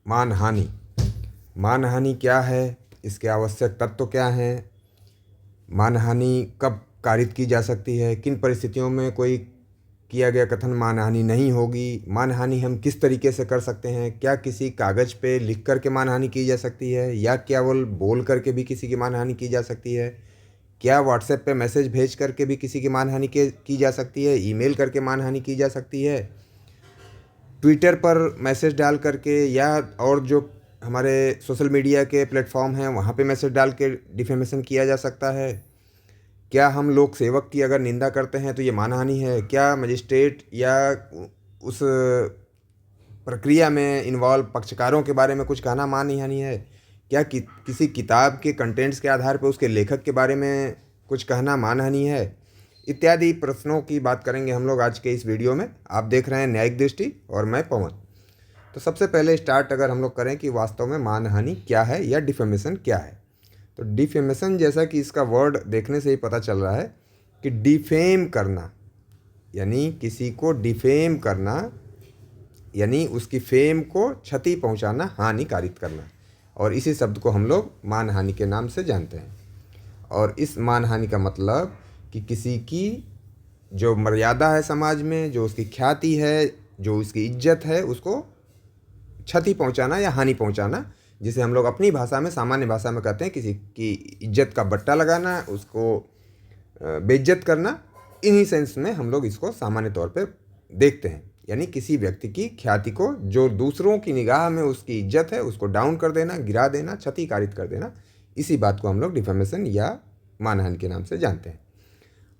मानहानि। मानहानि क्या है, इसके आवश्यक तत्व क्या हैं, मानहानि कब कारित की जा सकती है, किन परिस्थितियों में कोई किया गया कथन मानहानि नहीं होगी, मानहानि हम किस तरीके से कर सकते हैं, क्या किसी कागज़ पे लिख कर के मानहानि की जा सकती है या केवल बोल करके भी किसी की मानहानि की जा सकती है, क्या व्हाट्सएप पे मैसेज भेज करके भी किसी की मानहानि की जा सकती है, ईमेल करके मानहानि की जा सकती है, ट्विटर पर मैसेज डाल करके या और जो हमारे सोशल मीडिया के प्लेटफॉर्म हैं वहाँ पे मैसेज डाल के डिफेमेशन किया जा सकता है, क्या हम लोक सेवक की अगर निंदा करते हैं तो ये मानहानि है, क्या मजिस्ट्रेट या उस प्रक्रिया में इन्वॉल्व पक्षकारों के बारे में कुछ कहना मानहानि है, क्या किसी किताब के कंटेंट्स के आधार पर उसके लेखक के बारे में कुछ कहना मानहानि है, इत्यादि प्रश्नों की बात करेंगे हम लोग आज के इस वीडियो में। आप देख रहे हैं न्यायिक दृष्टि और मैं पवन। तो सबसे पहले स्टार्ट अगर हम लोग करें कि वास्तव में मानहानि क्या है या डिफेमेशन क्या है, तो डिफेमेशन जैसा कि इसका वर्ड देखने से ही पता चल रहा है कि डिफेम करना, यानी किसी को डिफेम करना, यानी उसकी फेम को क्षति पहुंचाना, हानि कारित करना, और इसी शब्द को हम लोग मानहानि के नाम से जानते हैं। और इस मानहानि का मतलब कि किसी की जो मर्यादा है समाज में, जो उसकी ख्याति है, जो उसकी इज्जत है, उसको क्षति पहुंचाना या हानि पहुंचाना, जिसे हम लोग अपनी भाषा में, सामान्य भाषा में कहते हैं किसी की इज्जत का बट्टा लगाना, उसको बेइज्जत करना। इन्हीं सेंस में हम लोग इसको सामान्य तौर पे देखते हैं, यानी किसी व्यक्ति की ख्याति को, जो दूसरों की निगाह में उसकी इज्जत है, उसको डाउन कर देना, गिरा देना, क्षति कारित कर देना, इसी बात को हम लोग डिफेमेशन या मानहानि के नाम से जानते हैं।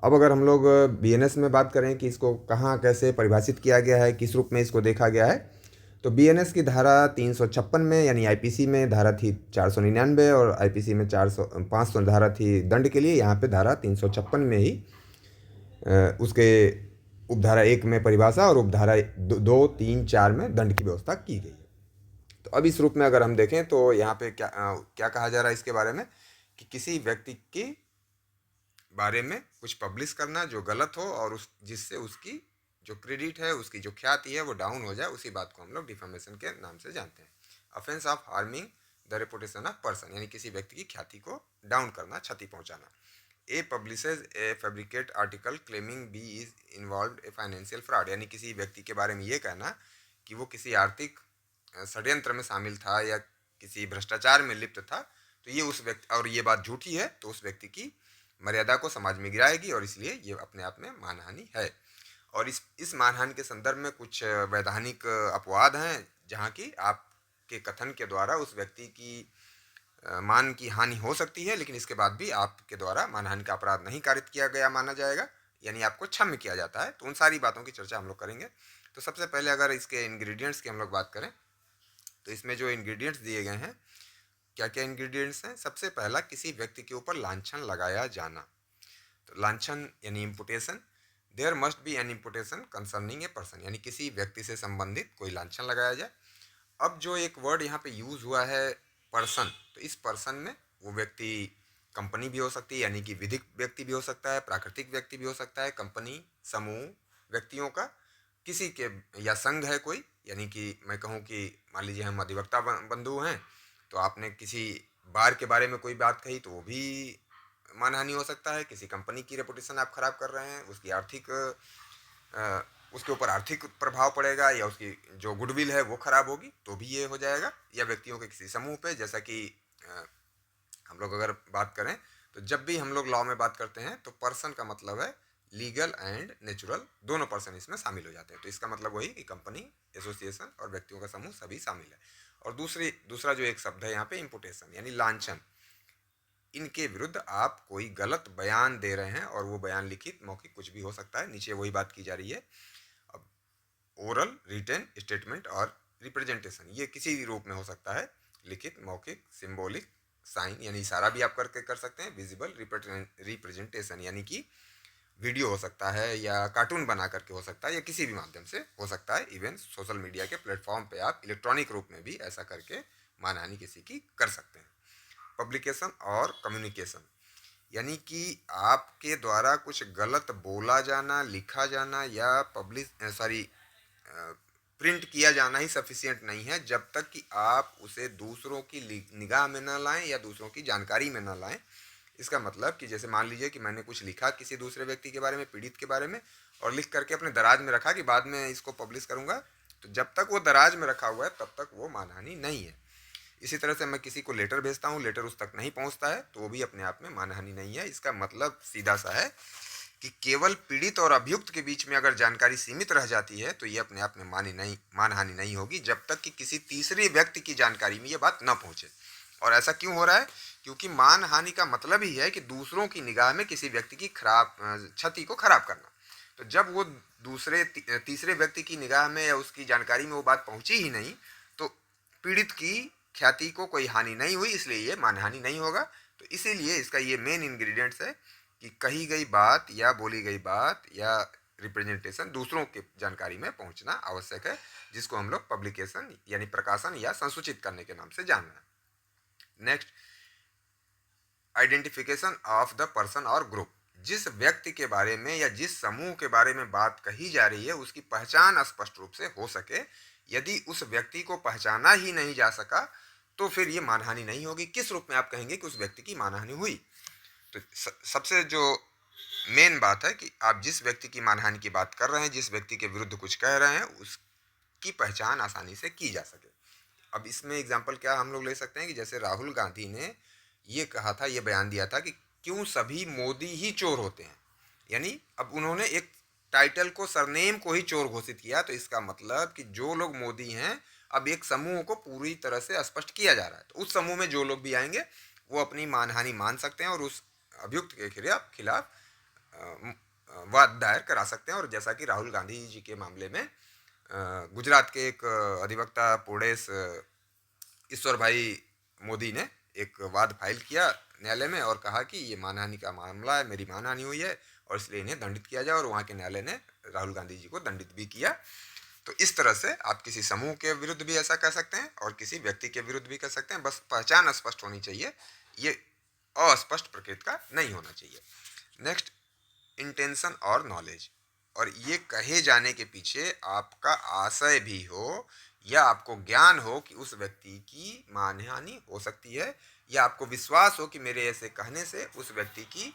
अब अगर हम लोग बीएनएस में बात करें कि इसको कहाँ कैसे परिभाषित किया गया है, किस रूप में इसको देखा गया है, तो बीएनएस की धारा 356 में, यानी आईपीसी में धारा थी 499 और आईपीसी में 500 धारा थी दंड के लिए। यहाँ पे धारा 356 में ही उसके उपधारा 1 में परिभाषा और उपधारा 2, 3, 4 में दंड की व्यवस्था की गई है। तो अब इस रूप में अगर हम देखें तो यहाँ पे क्या कहा जा रहा है इसके बारे में कि किसी व्यक्ति के बारे में कुछ पब्लिश करना जो गलत हो और जिससे उसकी जो क्रेडिट है, उसकी जो ख्याति है वो डाउन हो जाए, उसी बात को हम लोग डिफेमेशन के नाम से जानते हैं। Offence of harming the reputation of person, यानी किसी व्यक्ति की ख्याति को डाउन करना, क्षति पहुंचाना। A publishes a fabricate article claiming B is involve a financial fraud, यानी किसी व्यक्ति के बारे में ये कहना कि वो किसी आर्थिक षड्यंत्र में शामिल था या किसी भ्रष्टाचार में लिप्त था, तो ये उस व्यक्ति, और ये बात झूठी है, तो उस व्यक्ति की मर्यादा को समाज में गिराएगी और इसलिए ये अपने आप में मानहानि है। और इस मानहानि के संदर्भ में कुछ वैधानिक अपवाद हैं, जहाँ की आपके कथन के द्वारा उस व्यक्ति की मान की हानि हो सकती है, लेकिन इसके बाद भी आपके द्वारा मानहानि का अपराध नहीं कारित किया गया माना जाएगा, यानी आपको क्षम्य किया जाता है। तो उन सारी बातों की चर्चा हम लोग करेंगे। तो सबसे पहले अगर इसके इंग्रेडिएंट्स की हम लोग बात करें तो इसमें जो इंग्रेडिएंट्स दिए गए हैं, क्या क्या इंग्रेडिएंट्स हैं। सबसे पहला, किसी व्यक्ति के ऊपर लांछन लगाया जाना। तो लांछन यानी imputation, there must be an imputation concerning a person, यानी किसी व्यक्ति से संबंधित कोई लांछन लगाया जाए। अब जो एक वर्ड यहाँ पे यूज़ हुआ है पर्सन, तो इस पर्सन में वो व्यक्ति कंपनी भी हो सकती है, यानी कि विधिक व्यक्ति भी हो सकता है, प्राकृतिक व्यक्ति भी हो सकता है, कंपनी, समूह व्यक्तियों का, किसी के या संघ है कोई, यानी कि मैं कहूँ कि मान लीजिए हम अधिवक्ता बंधु हैं, तो आपने किसी बार के बारे में कोई बात कही तो वो भी मानहानि हो सकता है। किसी कंपनी की रेपुटेशन आप खराब कर रहे हैं, उसकी आर्थिक उसके ऊपर आर्थिक प्रभाव पड़ेगा या उसकी जो गुडविल है वो खराब होगी, तो भी ये हो जाएगा। या व्यक्तियों के किसी समूह पे, जैसा कि हम लोग अगर बात करें तो जब भी हम लोग लॉ में बात करते हैं तो पर्सन का मतलब है लीगल एंड नेचुरल, दोनों पर्सन इसमें शामिल हो जाते हैं। तो इसका मतलब वही कि कंपनी, एसोसिएशन और व्यक्तियों का समूह सभी शामिल है। और दूसरा जो एक शब्द है यहाँ पे इम्पुटेशन, यानी लांछन, इनके विरुद्ध आप कोई गलत बयान दे रहे हैं, और वो बयान लिखित, मौखिक, कुछ भी हो सकता है। नीचे वही बात की जा रही है। अब ओरल, रिटन स्टेटमेंट और रिप्रेजेंटेशन, ये किसी भी रूप में हो सकता है, लिखित, मौखिक, सिंबॉलिक, साइन यानी इशारा भी आप करके कर सकते हैं, विजिबल रिप्रेजेंटेशन यानी कि वीडियो हो सकता है या कार्टून बना करके हो सकता है या किसी भी माध्यम से हो सकता है। इवन सोशल मीडिया के प्लेटफॉर्म पे आप इलेक्ट्रॉनिक रूप में भी ऐसा करके मानहानि किसी की कर सकते हैं। पब्लिकेशन और कम्युनिकेशन, यानी कि आपके द्वारा कुछ गलत बोला जाना, लिखा जाना या प्रिंट किया जाना ही सफिशिएंट नहीं है जब तक कि आप उसे दूसरों की निगाह में न लाएं या दूसरों की जानकारी में न लाएं। इसका मतलब कि जैसे मान लीजिए कि मैंने कुछ लिखा किसी दूसरे व्यक्ति के बारे में, पीड़ित के बारे में, और लिख करके अपने दराज में रखा कि बाद में इसको पब्लिश करूंगा, तो जब तक वो दराज में रखा हुआ है तब तक वो मानहानि नहीं है। इसी तरह से मैं किसी को लेटर भेजता हूँ, लेटर उस तक नहीं पहुँचता है, तो वो भी अपने आप में मानहानि नहीं है। इसका मतलब सीधा सा है कि केवल पीड़ित और अभियुक्त के बीच में अगर जानकारी सीमित रह जाती है तो ये अपने आप में मानहानि नहीं होगी, जब तक कि किसी तीसरे व्यक्ति की जानकारी में ये बात न पहुंचे। और ऐसा क्यों हो रहा है? क्योंकि मानहानि का मतलब ही है कि दूसरों की निगाह में किसी व्यक्ति की क्षति को खराब करना। तो जब वो तीसरे व्यक्ति की निगाह में या उसकी जानकारी में वो बात पहुंची ही नहीं, तो पीड़ित की ख्याति को कोई हानि नहीं हुई, इसलिए ये मानहानि नहीं होगा। तो इसीलिए इसका ये मेन इंग्रेडिएंट्स है कि कही गई बात या बोली गई बात या रिप्रेजेंटेशन दूसरों के जानकारी में पहुंचना आवश्यक है, जिसको हम लोग पब्लिकेशन यानी प्रकाशन या संसूचित करने के नाम से जान रहे हैं। Next, identification of the person और ग्रुप। जिस व्यक्ति के बारे में या जिस समूह के बारे में बात कही जा रही है उसकी पहचान स्पष्ट रूप से हो सके। यदि उस व्यक्ति को पहचाना ही नहीं जा सका तो फिर ये मानहानि नहीं होगी। किस रूप में आप कहेंगे कि उस व्यक्ति की मानहानि हुई? तो सबसे जो मेन बात है कि आप जिस व्यक्ति की मानहानि की बात कर रहे हैं, जिस व्यक्ति के विरुद्ध कुछ कह रहे हैं, उसकी पहचान आसानी से की जा सके। अब इसमें एग्जाम्पल क्या हम लोग ले सकते हैं कि जैसे राहुल गांधी ने ये कहा था, ये बयान दिया था कि क्यों सभी मोदी ही चोर होते हैं। यानी अब उन्होंने एक टाइटल को, सरनेम को ही चोर घोषित किया। तो इसका मतलब कि जो लोग मोदी हैं, अब एक समूह को पूरी तरह से स्पष्ट किया जा रहा है। तो उस समूह में जो लोग भी आएंगे वो अपनी मानहानि मान सकते हैं और उस अभियुक्त के खिलाफ वाद दायर करा सकते हैं। और जैसा कि राहुल गांधी जी के मामले में गुजरात के एक अधिवक्ता पुणेश ईश्वर भाई मोदी ने एक वाद फाइल किया न्यायालय में और कहा कि ये मानहानि का मामला है, मेरी मानहानि हुई है और इसलिए इन्हें दंडित किया जाए। और वहाँ के न्यायालय ने राहुल गांधी जी को दंडित भी किया। तो इस तरह से आप किसी समूह के विरुद्ध भी ऐसा कह सकते हैं और किसी व्यक्ति के विरुद्ध भी कह सकते हैं। बस पहचान स्पष्ट होनी चाहिए, ये अस्पष्ट प्रकृति का नहीं होना चाहिए। नेक्स्ट, इंटेंशन और नॉलेज। और ये कहे जाने के पीछे आपका आशय भी हो या आपको ज्ञान हो कि उस व्यक्ति की मानहानि हो सकती है, या आपको विश्वास हो कि मेरे ऐसे कहने से उस व्यक्ति की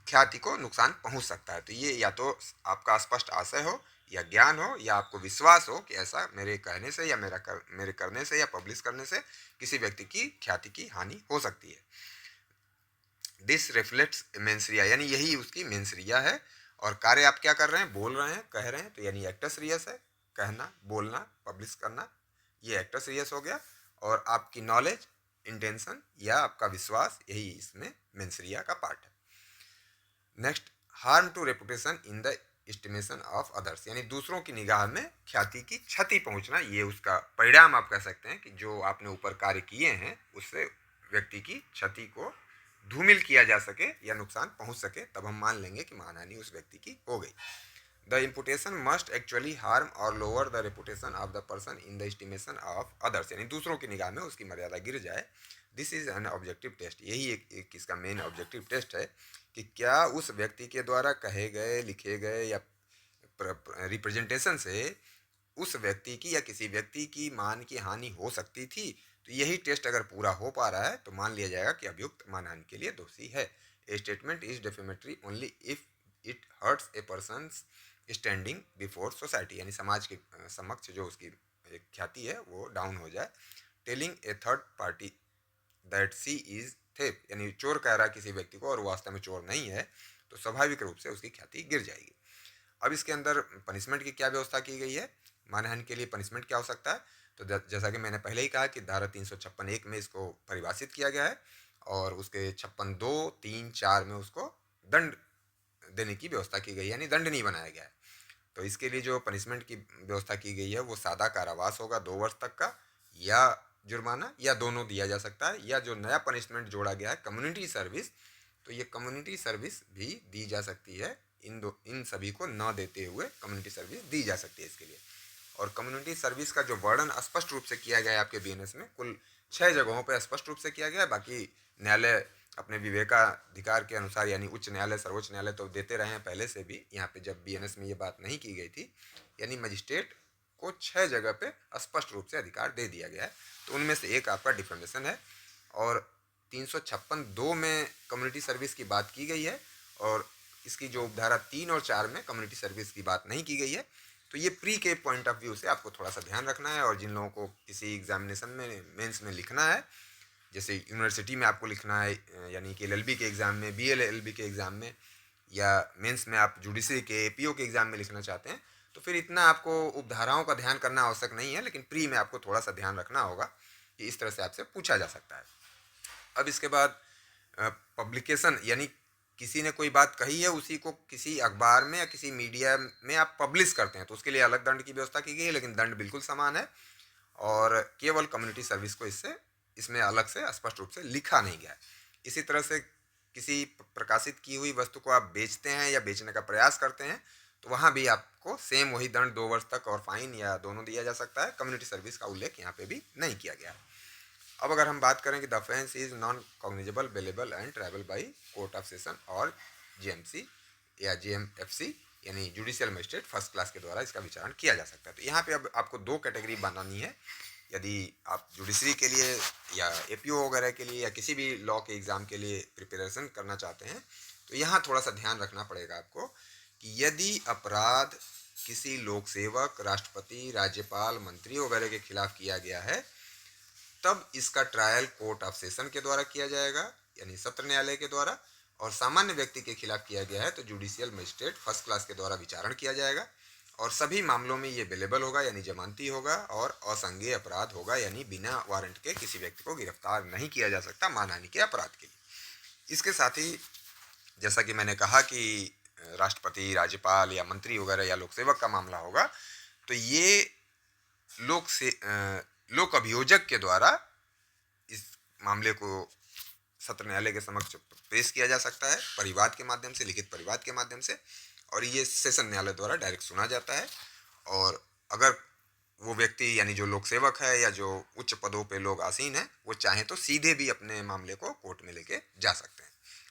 ख्याति को नुकसान पहुंच सकता है। तो ये या तो आपका स्पष्ट आशय हो या ज्ञान हो या आपको विश्वास हो कि ऐसा मेरे कहने से या मेरे करने से या पब्लिश करने से किसी व्यक्ति की ख्याति की हानि हो सकती है। दिस रिफ्लेक्ट्स मेंसरिया, यानी यही उसकी मेंसरिया है। और कार्य आप क्या कर रहे हैं? बोल रहे हैं, कह रहे हैं, तो यानी एक्टस रियस है। कहना, बोलना, पब्लिश करना, ये एक्टस रियस हो गया। और आपकी नॉलेज, इंटेंशन या आपका विश्वास, यही इसमें मेंसरिया का पार्ट है। Next, harm to reputation in the estimation of others, यानी दूसरों की निगाह में ख्याति की क्षति पहुंचना, ये उसका परिणाम आप कह सकते हैं कि जो आपने ऊपर कार्य किए हैं उससे व्यक्ति की क्षति को धूमिल किया जा सके या नुकसान पहुंच सके, तब हम मान लेंगे कि मानहानि उस व्यक्ति की हो गई। The imputation must actually harm और lower the reputation of the person in the estimation of others, यानी दूसरों की निगाह में उसकी मर्यादा गिर जाए। This is an objective test, यही एक इसका मेन ऑब्जेक्टिव टेस्ट है कि क्या उस व्यक्ति के द्वारा कहे गए, लिखे गए या रिप्रेजेंटेशन से उस व्यक्ति की या किसी व्यक्ति की मान की हानि हो सकती थी। तो यही टेस्ट अगर पूरा हो पा रहा है तो मान लिया जाएगा कि अभियुक्त मानहानि के लिए दोषी है। ए statement is defamatory only if it hurts a person standing before society, यानी समाज के समक्ष जो उसकी ख्याति है वो डाउन हो जाए। Telling a third party that she is thief, यानी चोर कह रहा है किसी व्यक्ति को और वास्तव में चोर नहीं है, तो स्वाभाविक रूप से उसकी ख्याति गिर जाएगी। अब इसके अंदर पनिशमेंट की क्या व्यवस्था की गई है? मानहानि के लिए पनिशमेंट क्या हो सकता है? तो जैसा कि मैंने पहले ही कहा कि धारा 356(1) में इसको परिभाषित किया गया है और उसके 56(2), 3, 4 में उसको दंड देने की व्यवस्था की गई है, यानी दंडनीय बनाया गया है। तो इसके लिए जो पनिशमेंट की व्यवस्था की गई है वो सादा कारावास होगा 2 वर्ष तक का, या जुर्माना, या दोनों दिया जा सकता है। या जो नया पनिशमेंट जोड़ा गया है कम्युनिटी सर्विस, तो ये कम्युनिटी सर्विस भी दी जा सकती है। इन सभी को न देते हुए कम्युनिटी सर्विस दी जा सकती है इसके लिए। और कम्युनिटी सर्विस का जो वर्णन स्पष्ट रूप से किया गया है आपके बीएनएस में, कुल 6 जगहों पर स्पष्ट रूप से किया गया है। बाकी न्यायालय अपने विवेकाधिकार के अनुसार, यानी उच्च न्यायालय, सर्वोच्च न्यायालय तो देते रहे हैं पहले से भी। यहाँ पे जब बीएनएस में ये बात नहीं की गई थी, यानी मजिस्ट्रेट आपको 6 जगह पे स्पष्ट रूप से अधिकार दे दिया गया है। तो उनमें से एक आपका डिफेमेशन है, और 356(2) में कम्युनिटी सर्विस की बात की गई है, और इसकी जो उपधारा 3 और 4 में कम्युनिटी सर्विस की बात नहीं की गई है। तो ये प्री के पॉइंट ऑफ व्यू से आपको थोड़ा सा ध्यान रखना है। और जिन लोगों को किसी एग्जामिनेशन में, मेंस में लिखना है, जैसे यूनिवर्सिटी में आपको लिखना है, यानी कि एलएलबी के एग्ज़ाम में, बीएलएलबी के एग्ज़ाम में, या मेंस में आप जुडिशरी के एपीओ के एग्ज़ाम में लिखना चाहते हैं, तो फिर इतना आपको उपधाराओं का ध्यान करना आवश्यक नहीं है। लेकिन प्री में आपको थोड़ा सा ध्यान रखना होगा कि इस तरह से आपसे पूछा जा सकता है। अब इसके बाद पब्लिकेशन, यानी किसी ने कोई बात कही है, उसी को किसी अखबार में या किसी मीडिया में आप पब्लिश करते हैं, तो उसके लिए अलग दंड की व्यवस्था की गई है, लेकिन दंड बिल्कुल समान है। और केवल कम्युनिटी सर्विस को इसमें अलग से स्पष्ट रूप से लिखा नहीं गया है। इसी तरह से किसी प्रकाशित की हुई वस्तु को आप बेचते हैं या बेचने का प्रयास करते हैं, तो वहाँ भी आपको सेम वही दंड 2 वर्ष तक और फाइन या दोनों दिया जा सकता है। कम्युनिटी सर्विस का उल्लेख यहाँ पे भी नहीं किया गया है। अब अगर हम बात करें कि the offence is non cognizable, bailable and tribal by court of session और जेएमसी या जेएमएफसी, यानी जुडिशियल मजिस्ट्रेट फर्स्ट क्लास के द्वारा इसका विचारण किया जा सकता है। तो यहाँ पे अब आपको 2 कैटेगरी बनानी है। यदि आप जुडिशरी के लिए या एपीओ वगैरह के लिए या किसी भी लॉ के एग्ज़ाम के लिए प्रिपरेशन करना चाहते हैं, तो यहाँ थोड़ा सा ध्यान रखना पड़ेगा आपको कि यदि अपराध किसी लोक सेवक, राष्ट्रपति, राज्यपाल, मंत्री वगैरह के खिलाफ किया गया है, तब इसका ट्रायल कोर्ट ऑफ सेशन के द्वारा किया जाएगा, यानी सत्र न्यायालय के द्वारा। और सामान्य व्यक्ति के खिलाफ किया गया है तो जुडिशियल मजिस्ट्रेट फर्स्ट क्लास के द्वारा विचारण किया जाएगा। और सभी मामलों में ये बेलेबल होगा, यानी जमानती होगा, और असंज्ञेय अपराध होगा, यानी बिना वारंट के किसी व्यक्ति को गिरफ्तार नहीं किया जा सकता मानहानि के अपराध के लिए। इसके साथ ही जैसा कि मैंने कहा कि राष्ट्रपति, राज्यपाल या मंत्री वगैरह या लोक सेवक का मामला होगा, तो ये लोक अभियोजक के द्वारा इस मामले को सत्र न्यायालय के समक्ष पेश किया जा सकता है, परिवाद के माध्यम से, लिखित परिवाद के माध्यम से, और ये सेशन न्यायालय द्वारा डायरेक्ट सुना जाता है। और अगर वो व्यक्ति, यानी जो लोक सेवक है या जो उच्च पदों पे लोग आसीन हैं, वो चाहें तो सीधे भी अपने मामले को कोर्ट में लेके जा सकते हैं।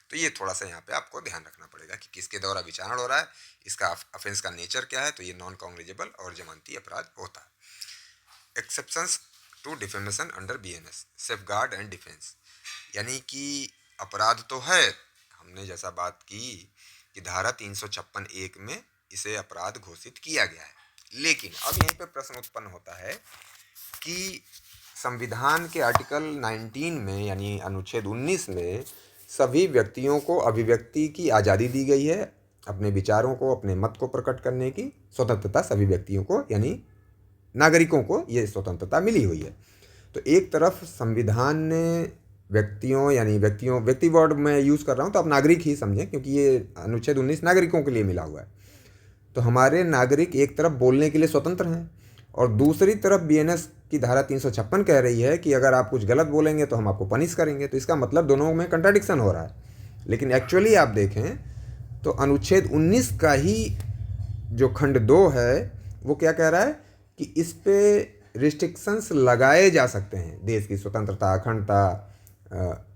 तो ये थोड़ा सा यहाँ पे आपको ध्यान रखना पड़ेगा कि किसके द्वारा विचारण हो रहा है, इसका ऑफेंस का नेचर क्या है। तो ये नॉन कॉग्निजेबल और जमानती अपराध होता है। Exceptions to defamation under BNS, safeguard and defence, यानी कि अपराध तो है, हमने जैसा बात की कि धारा 356(1) में इसे अपराध घोषित किया गया है, लेकिन अब यहीं पे प्रश्न उत्पन्न होता है कि संविधान के आर्टिकल 19 में, यानी अनुच्छेद 19 में, सभी व्यक्तियों को अभिव्यक्ति की आज़ादी दी गई है, अपने विचारों को, अपने मत को प्रकट करने की स्वतंत्रता सभी व्यक्तियों को, यानी नागरिकों को ये स्वतंत्रता मिली हुई है। तो एक तरफ संविधान ने व्यक्तियों, यानी व्यक्ति वर्ड में यूज़ कर रहा हूँ तो आप नागरिक ही समझें, क्योंकि ये अनुच्छेद 19 नागरिकों के लिए मिला हुआ है। तो हमारे नागरिक एक तरफ बोलने के लिए स्वतंत्र हैं, और दूसरी तरफ बीएनएस की धारा 356 कह रही है कि अगर आप कुछ गलत बोलेंगे तो हम आपको पनिश करेंगे। तो इसका मतलब दोनों में कंट्राडिक्शन हो रहा है। लेकिन एक्चुअली आप देखें तो अनुच्छेद 19 का ही जो खंड 2 है वो क्या कह रहा है कि इस पे रिस्ट्रिक्शंस लगाए जा सकते हैं। देश की स्वतंत्रता, अखंडता,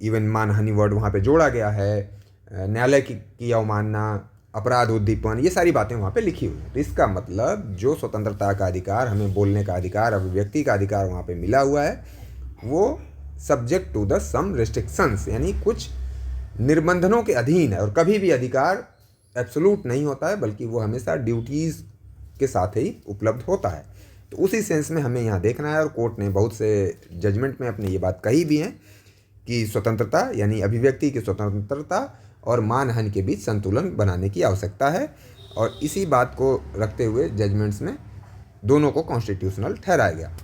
इवन मानहानि वर्ड वहाँ पे जोड़ा गया है, न्यायालय की अवमानना, अपराध उद्दीपन, ये सारी बातें वहाँ पे लिखी हुई हैं। तो इसका मतलब जो स्वतंत्रता का अधिकार, हमें बोलने का अधिकार, अभिव्यक्ति का अधिकार वहाँ पे मिला हुआ है, वो subject to the some restrictions, यानी कुछ निर्बंधनों के अधीन है। और कभी भी अधिकार एब्सोल्यूट नहीं होता है, बल्कि वो हमेशा ड्यूटीज़ के साथ ही उपलब्ध होता है। तो उसी सेंस में हमें यहाँ देखना है, और कोर्ट ने बहुत से जजमेंट में अपनी ये बात कही भी है कि स्वतंत्रता, यानी अभिव्यक्ति की स्वतंत्रता और मानहानि के बीच संतुलन बनाने की आवश्यकता है। और इसी बात को रखते हुए जजमेंट्स में दोनों को कॉन्स्टिट्यूशनल ठहराया गया।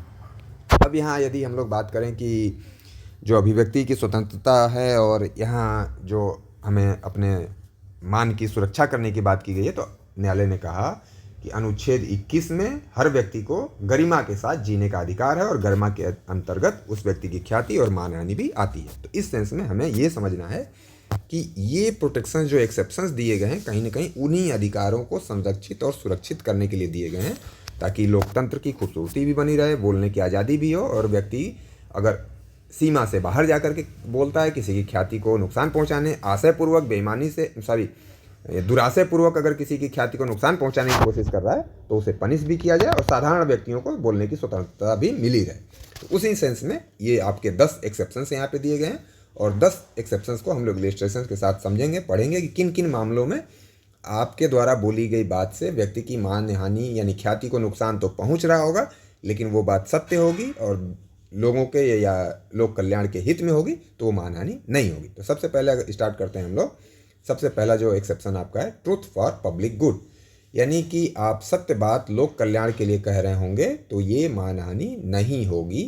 अब यहाँ यदि हम लोग बात करें कि जो अभिव्यक्ति की स्वतंत्रता है और यहाँ जो हमें अपने मान की सुरक्षा करने की बात की गई है, तो न्यायालय ने कहा कि अनुच्छेद 21 में हर व्यक्ति को गरिमा के साथ जीने का अधिकार है, और गरिमा के अंतर्गत उस व्यक्ति की ख्याति और मानहानि भी आती है। तो इस सेंस में हमें ये समझना है कि ये प्रोटेक्शन, जो एक्सेप्शंस दिए गए हैं, कहीं ना कहीं उन्हीं अधिकारों को संरक्षित और सुरक्षित करने के लिए दिए गए हैं, ताकि लोकतंत्र की खूबसूरती भी बनी रहे, बोलने की आज़ादी भी हो, और व्यक्ति अगर सीमा से बाहर जा कर के बोलता है, किसी की ख्याति को नुकसान पहुँचाने, आशयपूर्वक, बेईमानी से, दुराशय पूर्वक अगर किसी की ख्याति को नुकसान पहुंचाने की कोशिश कर रहा है तो उसे पनिश भी किया जाए और साधारण व्यक्तियों को बोलने की स्वतंत्रता भी मिली रहे। तो उसी सेंस में ये आपके 10 एक्सेप्शंस यहाँ पे दिए गए हैं और 10 एक्सेप्शंस को हम लोग इलस्ट्रेशन के साथ समझेंगे, पढ़ेंगे कि किन किन मामलों में आपके द्वारा बोली गई बात से व्यक्ति की मान हानि यानी ख्याति को नुकसान तो पहुंच रहा होगा, लेकिन वो बात सत्य होगी और लोगों के या लोक कल्याण के हित में होगी, तो वो मानहानि नहीं होगी। तो सबसे पहले अगर स्टार्ट करते हैं हम लोग, सबसे पहला जो एक्सेप्शन आपका है ट्रूथ फॉर पब्लिक गुड, यानी कि आप सत्य बात लोक कल्याण के लिए कह रहे होंगे तो ये मानहानि नहीं होगी।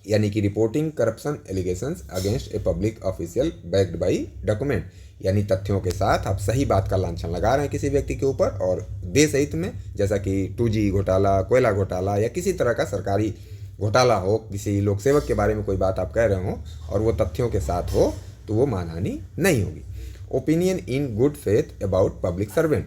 यानी कि reporting corruption allegations against a public official backed by document, यानी तथ्यों के साथ आप सही बात का लांछन लगा रहे हैं किसी व्यक्ति के ऊपर और देश हित में, जैसा कि 2G घोटाला, कोयला घोटाला या किसी तरह का सरकारी घोटाला हो, किसी लोक सेवक के बारे में कोई बात आप कह रहे हो और वो तथ्यों के साथ हो, तो वो मानहानि नहीं होगी। Opinion in good faith about public servant,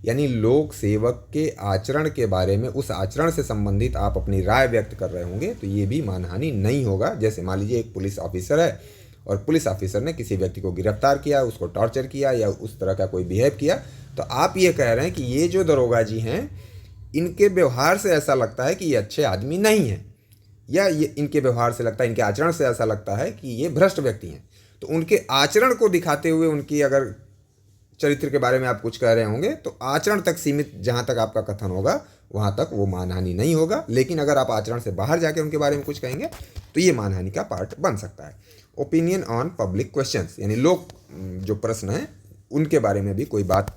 यानी लोक सेवक के आचरण के बारे में, उस आचरण से संबंधित आप अपनी राय व्यक्त कर रहे होंगे तो ये भी मानहानि नहीं होगा। जैसे मान लीजिए एक पुलिस ऑफिसर है और पुलिस ऑफिसर ने किसी व्यक्ति को गिरफ्तार किया, उसको टॉर्चर किया या उस तरह का कोई बिहेव किया, तो आप ये कह रहे हैं कि ये जो दरोगा जी हैं इनके व्यवहार से ऐसा लगता है कि ये अच्छे आदमी नहीं हैं, या ये इनके व्यवहार से लगता है, इनके आचरण से ऐसा लगता है कि ये भ्रष्ट व्यक्ति हैं। तो उनके आचरण को दिखाते हुए उनकी अगर चरित्र के बारे में आप कुछ कह रहे होंगे तो आचरण तक सीमित जहाँ तक आपका कथन होगा वहाँ तक वो मानहानि नहीं होगा। लेकिन अगर आप आचरण से बाहर जाके उनके बारे में कुछ कहेंगे तो ये मानहानि का पार्ट बन सकता है। ओपिनियन ऑन पब्लिक क्वेश्चंस, यानी लोग जो प्रश्न हैं उनके बारे में भी कोई बात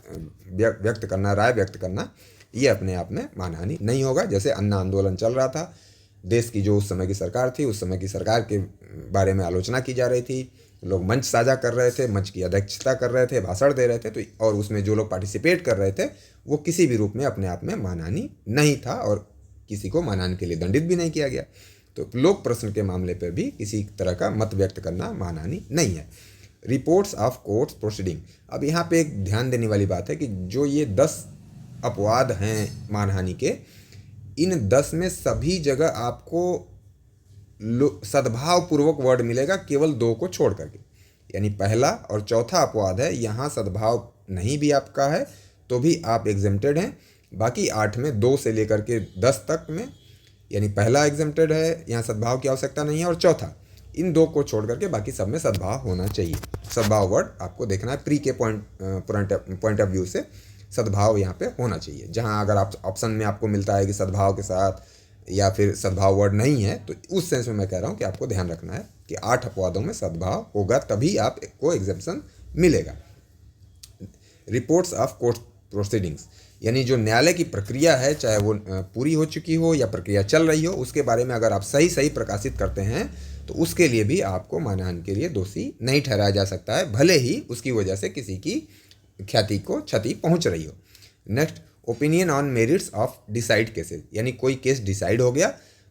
व्यक्त करना, राय व्यक्त करना, ये अपने आप में मानहानि नहीं होगा। जैसे अन्ना आंदोलन चल रहा था, देश की जो उस समय की सरकार थी, उस समय की सरकार के बारे में आलोचना की जा रही थी, लोग मंच साझा कर रहे थे, मंच की अध्यक्षता कर रहे थे, भाषण दे रहे थे, तो और उसमें जो लोग पार्टिसिपेट कर रहे थे वो किसी भी रूप में अपने आप में मानहानि नहीं था और किसी को मानहानि के लिए दंडित भी नहीं किया गया। तो लोक प्रश्न के मामले पर भी किसी तरह का मत व्यक्त करना मानहानि नहीं है। रिपोर्ट्स ऑफ कोर्ट्स प्रोसीडिंग, अब यहाँ पे एक ध्यान देने वाली बात है कि जो ये 10 अपवाद हैं मानहानि के, इन 10 में सभी जगह आपको सद्भावपूर्वक वर्ड मिलेगा, केवल 2 को छोड़ करके। यानी पहला और चौथा अपवाद है, यहाँ सद्भाव नहीं भी आपका है तो भी आप एग्जेम्प्टेड हैं। बाकी 8 में 2 से लेकर के 10 तक में, यानी पहला एग्जेम्प्टेड है, यहाँ सद्भाव की आवश्यकता नहीं है, और चौथा, इन 2 को छोड़ करके बाकी सब में सद्भाव होना चाहिए। सद्भाव वर्ड आपको देखना है, प्री के पॉइंट ऑफ व्यू से सद्भाव यहाँ पे होना चाहिए। जहाँ अगर आप ऑप्शन में आपको मिलता है कि सद्भाव के साथ या फिर सद्भाव वर्ड नहीं है, तो उस सेंस में मैं कह रहा हूँ कि आपको ध्यान रखना है कि 8 अपवादों में सद्भाव होगा, तभी आपको एग्जेम्पशन मिलेगा। रिपोर्ट्स ऑफ कोर्ट प्रोसीडिंग्स, यानी जो न्यायालय की प्रक्रिया है, चाहे वो पूरी हो चुकी हो या प्रक्रिया चल रही हो, उसके बारे में अगर आप सही प्रकाशित करते हैं तो उसके लिए भी आपको मानहानि के लिए दोषी नहीं ठहराया जा सकता है, भले ही उसकी वजह से किसी की ख्याति को क्षति पहुँच रही हो। Next, opinion on merits of decide cases, यानी कोई केस डिसाइड हो गया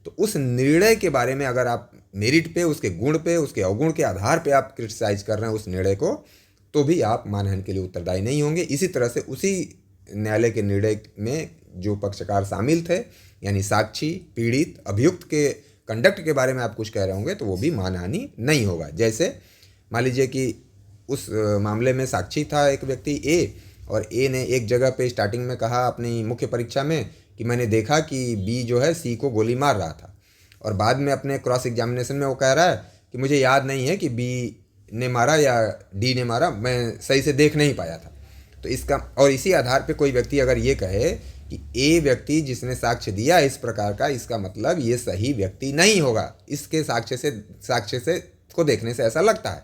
तो उस निर्णय के बारे में अगर आप मेरिट पे, उसके गुण पे, उसके अवगुण के आधार पे आप क्रिटिसाइज कर रहे हैं उस निर्णय को, तो भी आप मानहानि के लिए उत्तरदायी नहीं होंगे। इसी तरह से उसी न्यायालय के निर्णय में जो पक्षकार शामिल थे, यानी साक्षी, पीड़ित, अभियुक्त के कंडक्ट के बारे में आप कुछ कह रहे होंगे तो वो भी मानहानि नहीं होगा। जैसे मान लीजिए कि उस मामले में साक्षी था एक व्यक्ति ए, और ए ने एक जगह पे स्टार्टिंग में कहा अपनी मुख्य परीक्षा में कि मैंने देखा कि बी जो है सी को गोली मार रहा था, और बाद में अपने क्रॉस एग्जामिनेशन में वो कह रहा है कि मुझे याद नहीं है कि बी ने मारा या डी ने मारा, मैं सही से देख नहीं पाया था। तो इसका, और इसी आधार पे कोई व्यक्ति अगर ये कहे कि ए व्यक्ति जिसने साक्ष्य दिया इस प्रकार का, इसका मतलब ये सही व्यक्ति नहीं होगा, इसके साक्ष्य से को देखने से ऐसा लगता है।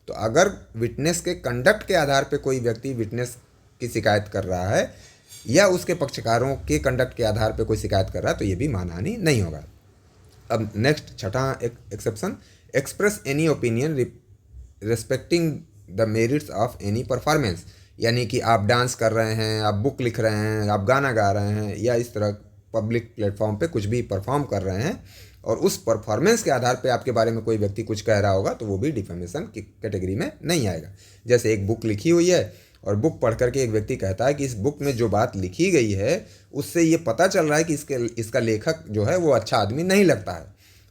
तो अगर विटनेस के कंडक्ट के आधार पे कोई व्यक्ति विटनेस की शिकायत कर रहा है या उसके पक्षकारों के कंडक्ट के आधार पे कोई शिकायत कर रहा है तो ये भी मानहानि नहीं होगा। अब नेक्स्ट छठा exception, express any opinion respecting the merits of any performance, यानी कि आप डांस कर रहे हैं, आप बुक लिख रहे हैं, आप गाना गा रहे हैं, या इस तरह पब्लिक प्लेटफॉर्म पे कुछ भी परफॉर्म कर रहे हैं और उस परफॉर्मेंस के आधार पे आपके बारे में कोई व्यक्ति कुछ कह रहा होगा तो वो भी डिफेमेशन की कैटेगरी में नहीं आएगा। जैसे एक बुक लिखी हुई है और बुक पढ़ करके एक व्यक्ति कहता है कि इस बुक में जो बात लिखी गई है उससे ये पता चल रहा है कि इसका लेखक जो है वो अच्छा आदमी नहीं लगता है,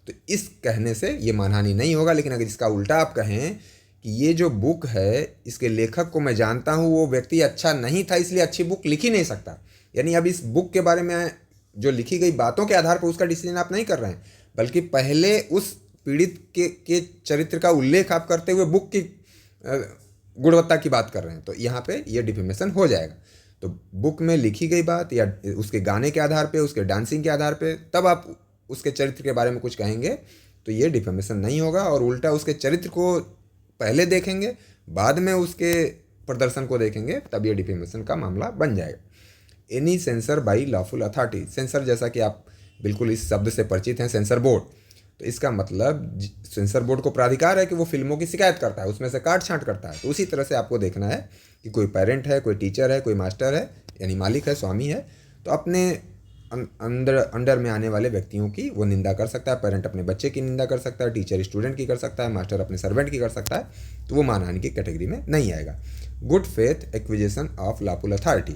तो इस कहने से ये मानहानि नहीं होगा। लेकिन अगर इसका उल्टा आप कहें कि ये जो बुक है इसके लेखक को मैं जानता हूँ, वो व्यक्ति अच्छा नहीं था इसलिए अच्छी बुक लिख ही नहीं सकता। यानी अब इस बुक के बारे में जो लिखी गई बातों के आधार पर उसका डिसीजन आप नहीं कर रहे हैं, बल्कि पहले उस पीड़ित के चरित्र का उल्लेख आप करते हुए बुक की गुणवत्ता की बात कर रहे हैं, तो यहाँ पे ये डिफेमेशन हो जाएगा। तो बुक में लिखी गई बात या उसके गाने के आधार पे, उसके डांसिंग के आधार पे तब आप उसके चरित्र के बारे में कुछ कहेंगे तो ये डिफेमेशन नहीं होगा, और उल्टा उसके चरित्र को पहले देखेंगे बाद में उसके प्रदर्शन को देखेंगे तब ये डिफेमेशन का मामला बन जाएगा। Any sensor by lawful authority, sensor जैसा कि आप बिल्कुल इस शब्द से परिचित हैं, सेंसर बोर्ड, तो इसका मतलब सेंसर बोर्ड को प्राधिकार है कि वो फिल्मों की शिकायत करता है, उसमें से काट छांट करता है। तो उसी तरह से आपको देखना है कि कोई पेरेंट है, कोई टीचर है, कोई मास्टर है, यानी मालिक है, स्वामी है, तो अपने अंडर में आने वाले व्यक्तियों की वो निंदा कर सकता है। पेरेंट अपने बच्चे की निंदा कर सकता है, टीचर स्टूडेंट की कर सकता है, मास्टर अपने सर्वेंट की कर सकता है, तो वो मानहानि की कैटेगरी में नहीं आएगा। Good faith acquisition of lawful authority,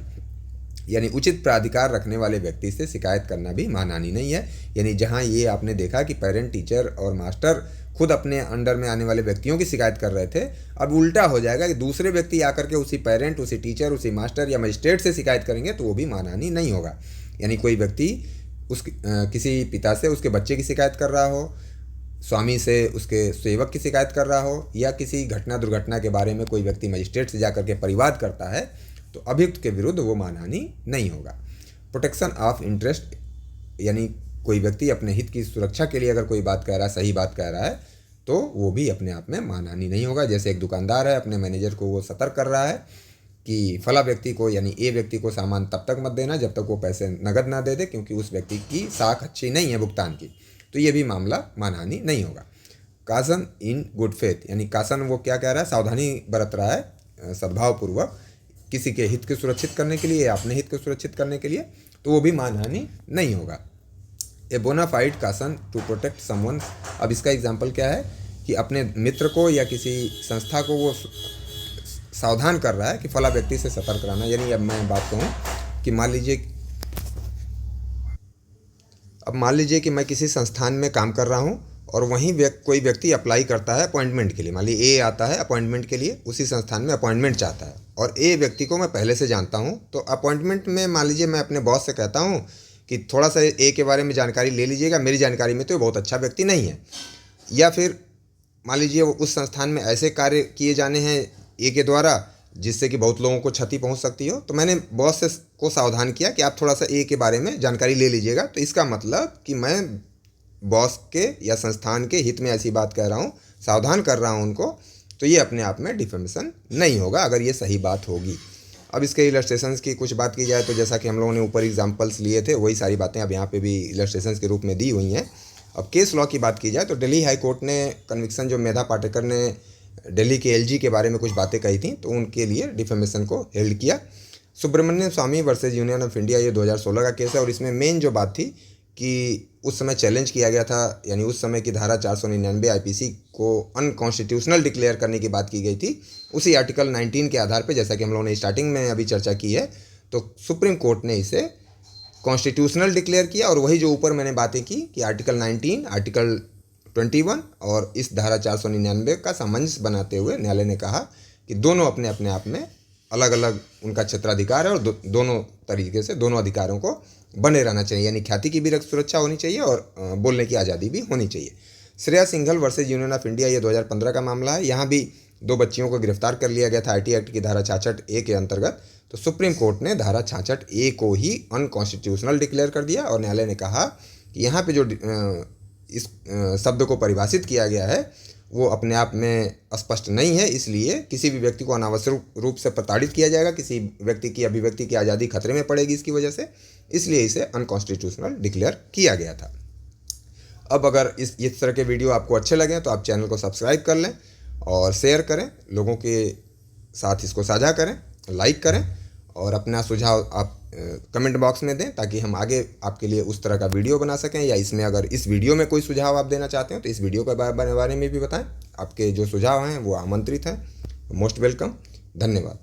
यानी उचित प्राधिकार रखने वाले व्यक्ति से शिकायत करना भी मानहानि नहीं है। यानी जहाँ ये आपने देखा कि पेरेंट, टीचर और मास्टर खुद अपने अंडर में आने वाले व्यक्तियों की शिकायत कर रहे थे, अब उल्टा हो जाएगा कि दूसरे व्यक्ति आकर के उसी पेरेंट, उसी टीचर, उसी मास्टर या मजिस्ट्रेट से शिकायत करेंगे तो वो भी मानहानि नहीं होगा। यानी कोई व्यक्ति किसी पिता से उसके बच्चे की शिकायत कर रहा हो, स्वामी से उसके सेवक की शिकायत कर रहा हो, या किसी घटना दुर्घटना के बारे में कोई व्यक्ति मजिस्ट्रेट से जाकर के परिवाद करता है, तो अभियुक्त के विरुद्ध वो मानहानि नहीं होगा। प्रोटेक्शन ऑफ इंटरेस्ट, यानी कोई व्यक्ति अपने हित की सुरक्षा के लिए अगर कोई बात कह रहा है, सही बात कह रहा है, तो वो भी अपने आप में मानहानि नहीं होगा। जैसे एक दुकानदार है, अपने मैनेजर को वो सतर्क कर रहा है कि फला व्यक्ति को, यानी ए व्यक्ति को सामान तब तक मत देना जब तक वो पैसे नगद ना दे दे, क्योंकि उस व्यक्ति की साख अच्छी नहीं है भुगतान की, तो ये भी मामला मानहानि नहीं होगा। कासन इन गुड फेथ, यानी कासन वो क्या कह रहा है, सावधानी बरत रहा है सद्भावपूर्वक किसी के हित को सुरक्षित करने के लिए या अपने हित को सुरक्षित करने के लिए, तो वो भी मानहानि नहीं होगा। ए bonafide Kasan to protect someone, अब इसका एग्जाम्पल क्या है कि अपने मित्र को या किसी संस्था को वो सावधान कर रहा है कि फला व्यक्ति से सतर्क रहना। यानी अब मैं बात कहूँ कि मान लीजिए कि मैं किसी संस्थान में काम कर रहा हूँ और वहीं कोई व्यक्ति अप्लाई करता है अपॉइंटमेंट के लिए। मान लीजिए ए आता है अपॉइंटमेंट के लिए, उसी संस्थान में अपॉइंटमेंट चाहता है, और ए व्यक्ति को मैं पहले से जानता हूँ, तो अपॉइंटमेंट में मान लीजिए मैं अपने बॉस से कहता हूँ कि थोड़ा सा ए के बारे में जानकारी ले लीजिएगा, मेरी जानकारी में तो ये बहुत अच्छा व्यक्ति नहीं है। या फिर मान लीजिए उस संस्थान में ऐसे कार्य किए जाने हैं ए के द्वारा जिससे कि बहुत लोगों को क्षति पहुंच सकती हो, तो मैंने बॉस को सावधान किया कि आप थोड़ा सा ए के बारे में जानकारी ले लीजिएगा। तो इसका मतलब कि मैं बॉस के या संस्थान के हित में ऐसी बात कह रहा हूँ, सावधान कर रहा हूँ उनको, तो ये अपने आप में डिफेमेशन नहीं होगा अगर ये सही बात होगी। अब इसके इलस्ट्रेशंस की कुछ बात की जाए तो जैसा कि हम लोगों ने ऊपर एग्जांपल्स लिए थे, वही सारी बातें अब यहाँ पे भी इलस्ट्रेशंस के रूप में दी हुई हैं। अब केस लॉ की बात की जाए तो दिल्ली हाई कोर्ट ने कन्विक्शन, जो मेधा पाटेकर ने दिल्ली के एलजी के बारे में कुछ बातें कही थी, तो उनके लिए डिफेमेशन को हेल्ड किया। सुब्रमण्यम स्वामी वर्सेज यूनियन ऑफ इंडिया, ये 2016 का केस है, और इसमें मेन जो बात थी कि उस समय चैलेंज किया गया था, यानी उस समय की धारा 499 आईपीसी को अनकॉन्स्टिट्यूशनल डिक्लेयर करने की बात की गई थी। उसी आर्टिकल 19 के आधार पे, जैसा कि हम लोगों ने स्टार्टिंग में अभी चर्चा की है, तो सुप्रीम कोर्ट ने इसे कॉन्स्टिट्यूशनल डिक्लेयर किया। और वही जो ऊपर मैंने बातें की कि आर्टिकल 19, आर्टिकल 21 और इस धारा 499 का सामंजस्य बनाते हुए न्यायालय ने कहा कि दोनों अपने अपने आप में अलग अलग उनका क्षेत्राधिकार है, और दोनों तरीके से दोनों अधिकारों को बने रहना चाहिए। यानी ख्याति की भी सुरक्षा होनी चाहिए और बोलने की आज़ादी भी होनी चाहिए। Shreya Singhal versus union of India, ये 2015 का मामला है। यहाँ भी 2 बच्चियों को गिरफ्तार कर लिया गया था आईटी एक्ट की धारा 66A के अंतर्गत। तो सुप्रीम कोर्ट ने धारा 66A को ही अनकॉन्स्टिट्यूशनल डिक्लेयर कर दिया, और न्यायालय ने कहा कि यहाँ पे जो इस शब्द को परिभाषित किया गया है वो अपने आप में स्पष्ट नहीं है, इसलिए किसी भी व्यक्ति को अनावश्यक रूप से प्रताड़ित किया जाएगा, किसी व्यक्ति की अभिव्यक्ति की आज़ादी खतरे में पड़ेगी इसकी वजह से, इसलिए इसे अनकॉन्स्टिट्यूशनल डिक्लेयर किया गया था। अब अगर इस तरह के वीडियो आपको अच्छे लगें तो आप चैनल को सब्सक्राइब कर लें और शेयर करें, लोगों के साथ इसको साझा करें, लाइक करें, और अपना सुझाव आप कमेंट बॉक्स में दें ताकि हम आगे आपके लिए उस तरह का वीडियो बना सकें। या इसमें अगर इस वीडियो में कोई सुझाव आप देना चाहते हैं तो इस वीडियो के बारे में भी बताएं। आपके जो सुझाव हैं वो आमंत्रित हैं। Most welcome. धन्यवाद।